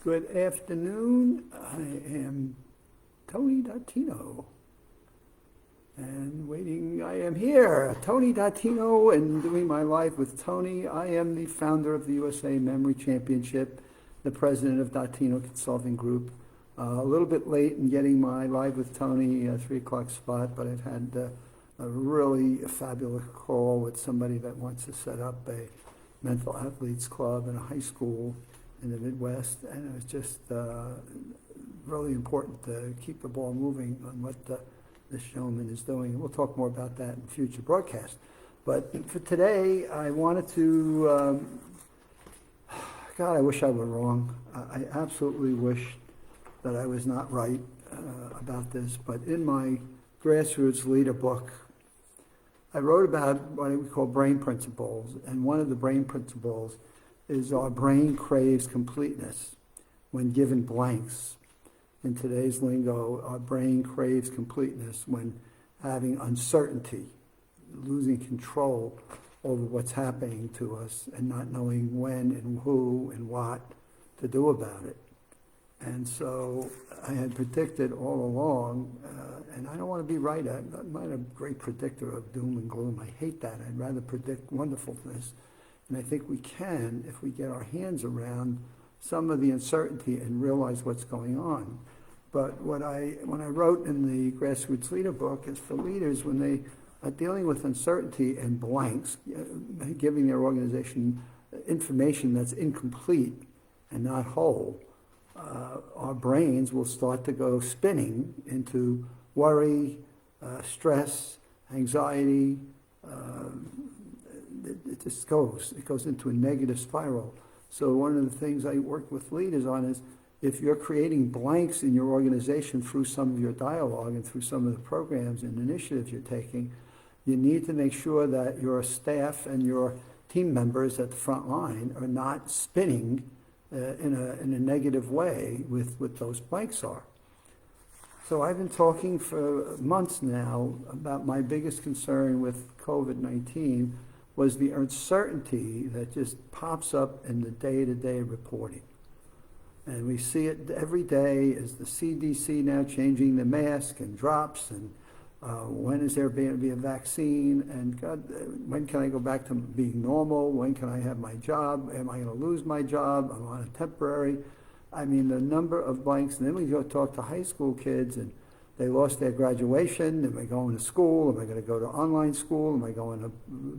Good afternoon. I am Tony Dattino. And waiting, I am here, Tony Dattino, and doing my life with Tony. I am the founder of the USA Memory Championship, the president of Dattino Consulting Group. A little bit late in getting my Live with Tony 3 o'clock spot, but I've had a really fabulous call with somebody that wants to set up a mental athletes club in a high school in the Midwest, and it was just really important to keep the ball moving on what this gentleman is doing. And we'll talk more about that in future broadcasts. But for today, I wanted to, God, I wish I were wrong. I absolutely wish that I was not right about this. But in my grassroots leader book, I wrote about what we call brain principles. And one of the brain principles is our brain craves completeness when given blanks. In today's lingo, our brain craves completeness when having uncertainty, losing control over what's happening to us and not knowing when and who and what to do about it. And so I had predicted all along, and I don't want to be right. I'm not a great predictor of doom and gloom. I hate that. I'd rather predict wonderfulness. And I think we can if we get our hands around some of the uncertainty and realize what's going on. But when I wrote in the Grassroots Leader book is for leaders when they are dealing with uncertainty and blanks, giving their organization information that's incomplete and not whole, our brains will start to go spinning into worry, stress, anxiety. It just goes. It goes into a negative spiral. So one of the things I work with leaders on is if you're creating blanks in your organization through some of your dialogue and through some of the programs and initiatives you're taking, you need to make sure that your staff and your team members at the front line are not spinning in a negative way with what those blanks are. So I've been talking for months now about my biggest concern with COVID-19 was the uncertainty that just pops up in the day-to-day reporting. And we see it every day as the CDC now changing the mask and drops and when is there going to be a vaccine and God, when can I go back to being normal? When can I have my job? Am I going to lose my job? I'm on a temporary. I mean, the number of blanks. And then we go talk to high school kids and they lost their graduation. Am I going to school? Am I going to go to online school? Am I going to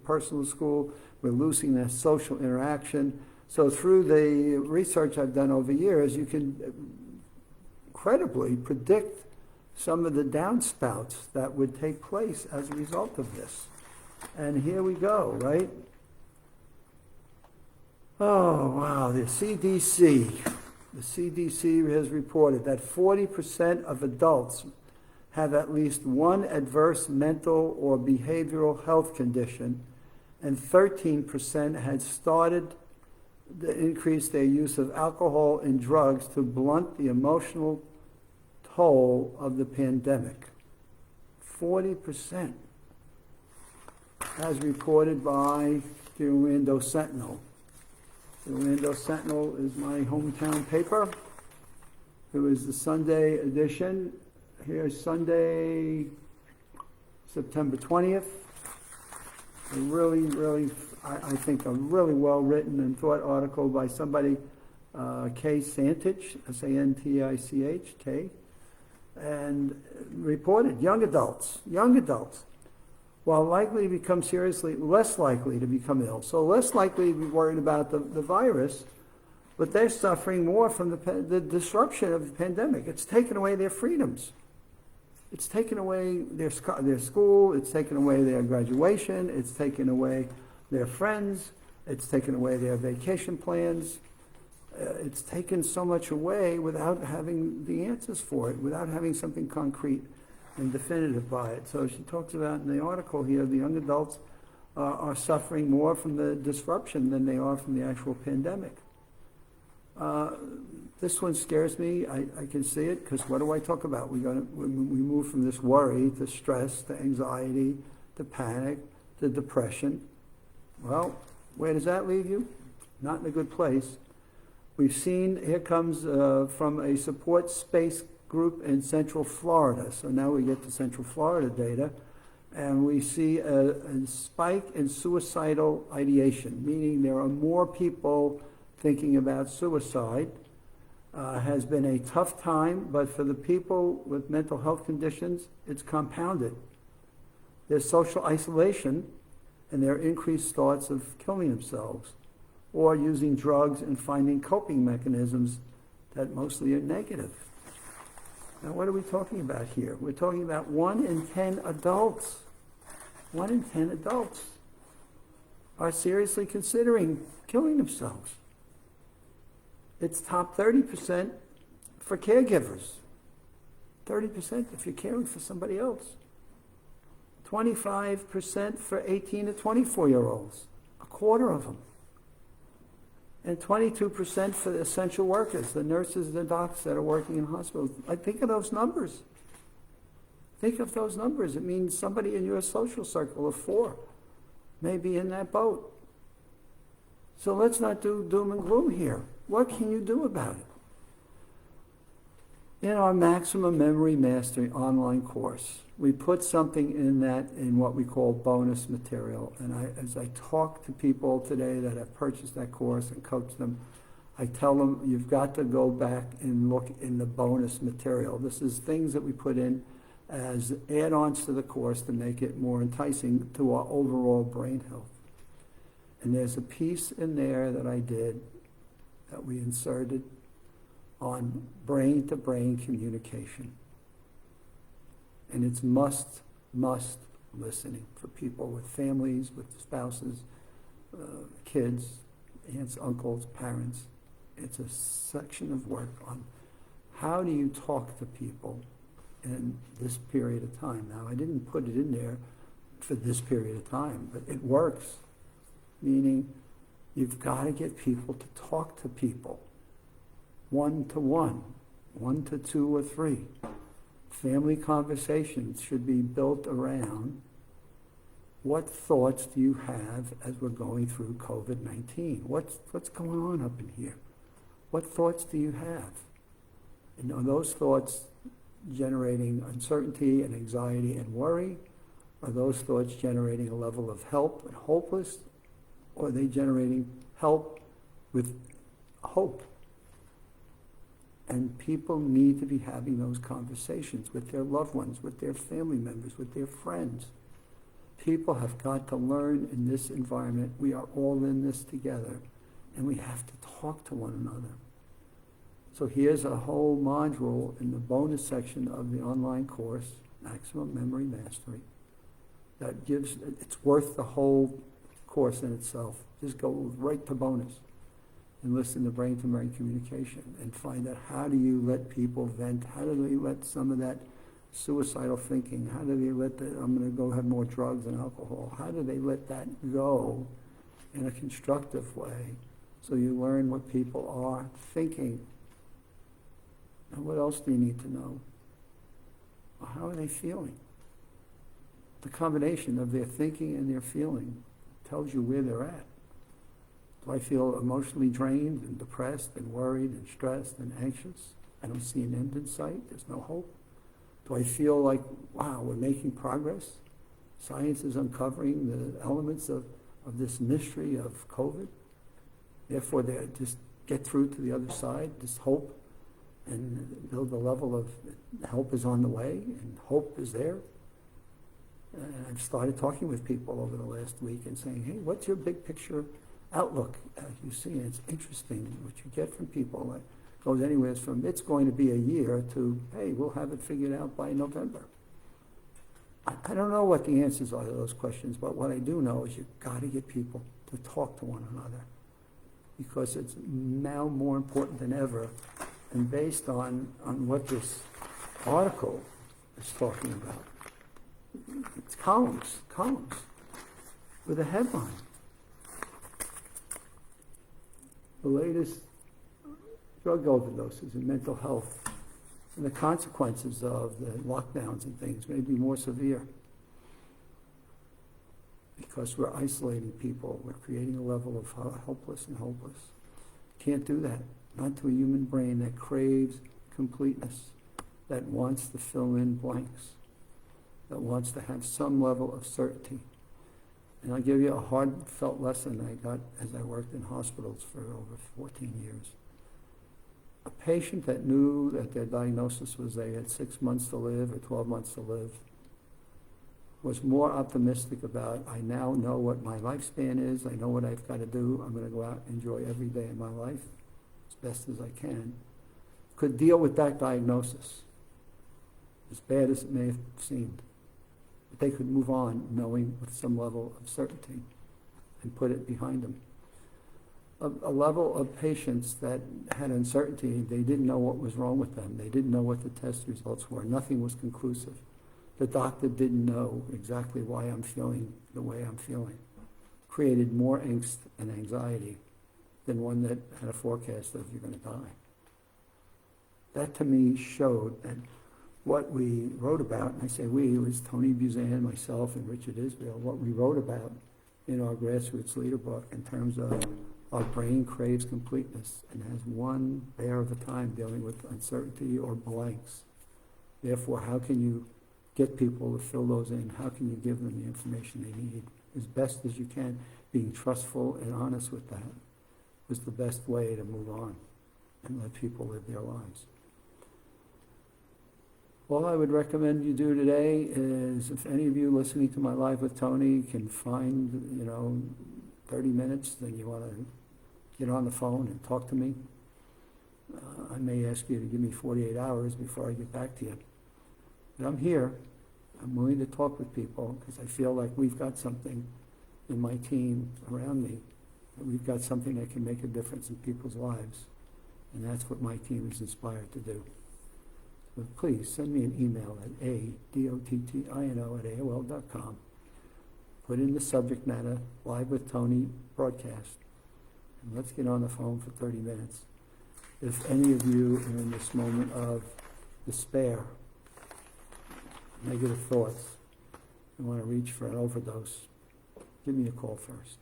personal school? We're losing that social interaction. So through the research I've done over years, you can credibly predict some of the downspouts that would take place as a result of this. And here we go, right? Oh, wow, the CDC. The CDC has reported that 40% of adults have at least one adverse mental or behavioral health condition, and 13% had started to increase their use of alcohol and drugs to blunt the emotional toll of the pandemic. 40%, as reported by the Orlando Sentinel. The Orlando Sentinel is my hometown paper. It was the Sunday edition. Here's Sunday, September 20th. A really, I think a really well-written and thought article by somebody, Kay Santich, S-A-N-T-I-C-H, Kay, and reported young adults, while likely to become seriously, less likely to become ill. So less likely to be worried about the virus, but they're suffering more from the disruption of the pandemic. It's taken away their freedoms. It's taken away their school, it's taken away their graduation, it's taken away their friends, it's taken away their vacation plans. It's taken so much away without having the answers for it, without having something concrete and definitive by it. So she talks about in the article here, the young adults are suffering more from the disruption than they are from the actual pandemic. This one scares me. I can see it because what do I talk about? We move from this worry to stress to anxiety to panic to depression. Well, where does that leave you? Not in a good place. We've seen, here comes from a support space group in Central Florida. So now we get to Central Florida data, and we see a spike in suicidal ideation, meaning there are more people thinking about suicide. Has been a tough time, but for the people with mental health conditions, it's compounded. There's social isolation, and there are increased thoughts of killing themselves or using drugs and finding coping mechanisms that mostly are negative. Now, what are we talking about here? We're talking about 1 in 10 adults. 1 in 10 adults are seriously considering killing themselves. It's top 30% for caregivers. 30% if you're caring for somebody else. 25% for 18 to 24-year-olds, a quarter of them. And 22% for the essential workers, the nurses, the docs that are working in hospitals. I think of those numbers. Think of those numbers. It means somebody in your social circle of 4 may be in that boat. So let's not do doom and gloom here. What can you do about it? In our Maximum Memory Mastery online course, we put something in that in what we call bonus material. And as I talk to people today that have purchased that course and coach them, I tell them, you've got to go back and look in the bonus material. This is things that we put in as add-ons to the course to make it more enticing to our overall brain health. And there's a piece in there that I did that we inserted on brain-to-brain communication. And it's must listening for people with families, with spouses, kids, aunts, uncles, parents. It's a section of work on how do you talk to people in this period of time. Now, I didn't put it in there for this period of time, but it works, meaning you've got to get people to talk to people, 1-to-1, 1-to-2 or 3. Family conversations should be built around what thoughts do you have as we're going through COVID-19? What's going on up in here? What thoughts do you have? And are those thoughts generating uncertainty and anxiety and worry? Are those thoughts generating a level of help and hopeless? Or are they generating help with hope? And people need to be having those conversations with their loved ones, with their family members, with their friends. People have got to learn in this environment. We are all in this together, and we have to talk to one another. So here's a whole module in the bonus section of the online course, Maximum Memory Mastery, that gives, it's worth the whole course in itself. Just go right to bonus and listen to brain-to-brain communication and find out how do you let people vent, how do they let some of that suicidal thinking, how do they let that, I'm going to go have more drugs and alcohol, how do they let that go in a constructive way so you learn what people are thinking. And what else do you need to know? Well, how are they feeling? The combination of their thinking and their feeling tells you where they're at. Do I feel emotionally drained and depressed and worried and stressed and anxious? I don't see an end in sight. There's no hope. Do I feel like, wow, we're making progress? Science is uncovering the elements of this mystery of COVID. Therefore, they just get through to the other side, this hope, and build the level of help is on the way and hope is there. And I've started talking with people over the last week and saying, hey, what's your big picture outlook as you see it? It's interesting what you get from people. It goes anywhere from it's going to be a year to, hey, we'll have it figured out by November. I don't know what the answers are to those questions, but what I do know is you've got to get people to talk to one another because it's now more important than ever. And based on what this article is talking about, it's columns with a headline. The latest drug overdoses and mental health and the consequences of the lockdowns and things may be more severe because we're isolating people. We're creating a level of helpless and hopeless. Can't do that. not to a human brain that craves completeness, that wants to fill in blanks, that wants to have some level of certainty. And I'll give you a heartfelt lesson I got as I worked in hospitals for over 14 years. A patient that knew that their diagnosis was they had 6 months to live or 12 months to live was more optimistic about, I now know what my lifespan is, I know what I've got to do, I'm going to go out and enjoy every day of my life as best as I can, could deal with that diagnosis, as bad as it may have seemed. But they could move on knowing with some level of certainty and put it behind them. A level of patients that had uncertainty, they didn't know what was wrong with them. They didn't know what the test results were. Nothing was conclusive. The doctor didn't know exactly why I'm feeling the way I'm feeling. Created more angst and anxiety than one that had a forecast of you're going to die. That to me showed that what we wrote about, and I say we, it was Tony Buzan, myself, and Richard Israel, what we wrote about in our grassroots leader book in terms of our brain craves completeness and has one bear of a time dealing with uncertainty or blanks. Therefore, how can you get people to fill those in? How can you give them the information they need as best as you can? Being trustful and honest with that was the best way to move on and let people live their lives. All I would recommend you do today is, if any of you listening to my Live with Tony can find, 30 minutes, then you want to get on the phone and talk to me. I may ask you to give me 48 hours before I get back to you. But I'm here. I'm willing to talk with people because I feel like we've got something in my team around me. That we've got something that can make a difference in people's lives. And that's what my team is inspired to do. So please send me an email at adottino@aol.com. Put in the subject matter, Live with Tony broadcast. And let's get on the phone for 30 minutes. If any of you are in this moment of despair, negative thoughts, and want to reach for an overdose, give me a call first.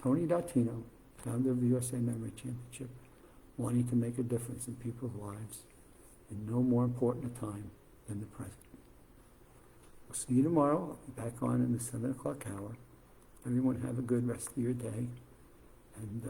Tony Dattino, founder of the USA Memory Championship, wanting to make a difference in people's lives, and no more important a time than the present. I'll see you tomorrow. I'll be back on in the 7 o'clock hour. Everyone have a good rest of your day, and